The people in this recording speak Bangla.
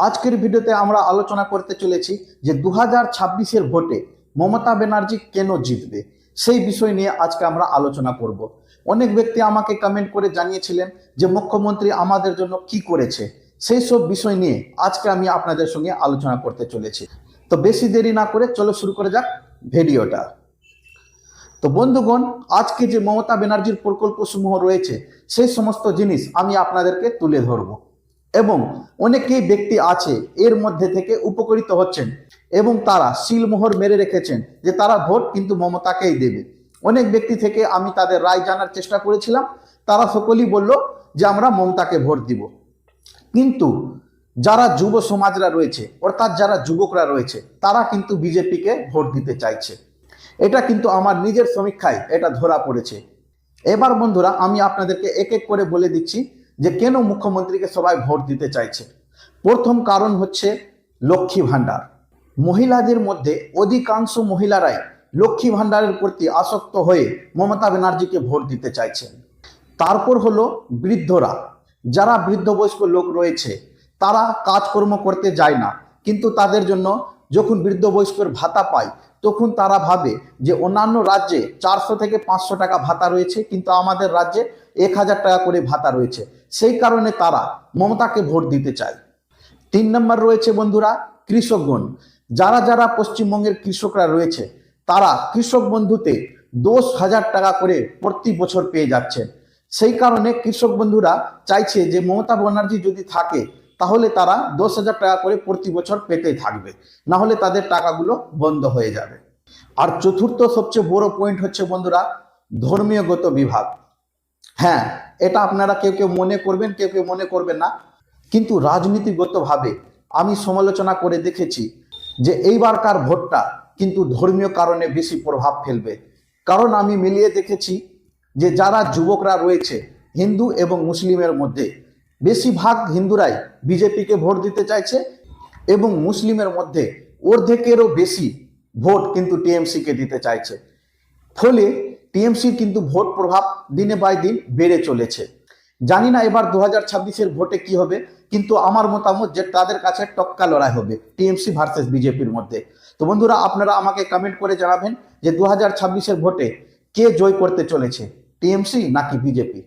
আজকের ভিডিওতে আমরা আলোচনা করতে চলেছি যে 2026-এর ভোটে মমতা ব্যানার্জি কেন জিতবে সেই বিষয় নিয়ে আজকে আমরা আলোচনা করব। অনেক ব্যক্তি আমাকে কমেন্ট করে জানিয়েছিলেন যে মুখ্যমন্ত্রী আমাদের জন্য কি করেছে, সেই সব বিষয় নিয়ে আজকে আমি আপনাদের সঙ্গে আলোচনা করতে চলেছি। তো বেশি দেরি না করে চলো শুরু করে যাক ভিডিওটা। তো বন্ধুগণ, আজকে যে মমতা ব্যানার্জির প্রকল্পসমূহ রয়েছে সেই সমস্ত জিনিস আমি আপনাদেরকে তুলে ধরব এবং অনেকেই ব্যক্তি আছে এর মধ্যে থেকে উপকৃত হচ্ছেন এবং তারা সিলমোহর মেরে রেখেছেন যে তারা ভোট কিন্তু মমতাকেই দেবে। অনেক ব্যক্তি থেকে আমি তাদের রায় জানার চেষ্টা করেছিলাম, তারা সকলেই বলল যে আমরা মমতাকে ভোট দিব। কিন্তু যারা যুব সমাজরা রয়েছে অর্থাৎ যারা যুবকরা রয়েছে তারা কিন্তু বিজেপিকে ভোট দিতে চাইছে। এটা কিন্তু আমার নিজের সমীক্ষায় এটা ধরা পড়েছে। এবার বন্ধুরা আমি আপনাদেরকে এক এক করে বলে দিচ্ছি যে কেন মুখ্যমন্ত্রীকে সবাই ভোট দিতে চাইছে। প্রথম কারণ হচ্ছে লক্ষ্মী ভাণ্ডার। মহিলাদের মধ্যে অধিকাংশ মহিলারাই লক্ষ্মী ভাণ্ডারের প্রতি আসক্ত হয়ে মমতা ব্যানার্জিকে ভোট দিতে চাইছেন। তারপর হলো বৃদ্ধরা, যারা বৃদ্ধ বয়স্ক লোক রয়েছে তারা কাজকর্ম করতে যায় না, কিন্তু তাদের জন্য যখন বৃদ্ধ বয়স্কের ভাতা পায় তখন তারা ভাবে যে অন্যান্য রাজ্যে 400 থেকে 500 টাকা ভাতা রয়েছে, কিন্তু আমাদের রাজ্যে 1000 টাকা করে ভাতা রয়েছে, সেই কারণে তারা মমতাকে ভোট দিতে চায়। 3 নম্বর রয়েছে বন্ধুরা কৃষকগণ। যারা যারা পশ্চিমবঙ্গের কৃষকরা রয়েছে তারা কৃষক বন্ধুতে 10,000 টাকা করে প্রতি বছর পেয়ে যাচ্ছেন। সেই কারণে কৃষক বন্ধুরা চাইছে যে মমতা ব্যানার্জি যদি থাকে তাহলে তারা 10,000 টাকা করে প্রতি বছর পেতে থাকবে, না হলে তাদের টাকাগুলো বন্ধ হয়ে যাবে। আর চতুর্থ সবচেয়ে বড় পয়েন্ট হচ্ছে বন্ধুরা ধর্মীয়গত বিভাগ। হ্যাঁ, এটা আপনারা কেউ কেউ মনে করবেন, কেউ কেউ মনে করবেন না, কিন্তু রাজনীতিগতভাবে আমি সমালোচনা করে দেখেছি যে এইবারকার ভোটটা কিন্তু ধর্মীয় কারণে বেশি প্রভাব ফেলবে। কারণ আমি মিলিয়ে দেখেছি যে যারা যুবকরা রয়েছে হিন্দু এবং মুসলিমের মধ্যে বেশিরভাগ হিন্দুরাই বিজেপিকে ভোট দিতে চাইছে এবং মুসলিমের মধ্যে অর্ধেকেরও বেশি ভোট কিন্তু টিএমসিকে দিতে চাইছে। ফলে টিএমসির কিন্তু ভোট প্রভাব দিনে বাই দিন বেড়ে চলেছে। জানি না এবার 2026-এর ভোটে কি হবে, কিন্তু আমার মতামত যে তাদের কাছে টক্কা লড়াই হবে টিএমসি ভার্সেস বিজেপির মধ্যে। তো বন্ধুরা আপনারা আমাকে কমেন্ট করে জানাবেন যে 2026-এর ভোটে কে জয় করতে চলেছে, টিএমসি নাকি বিজেপি।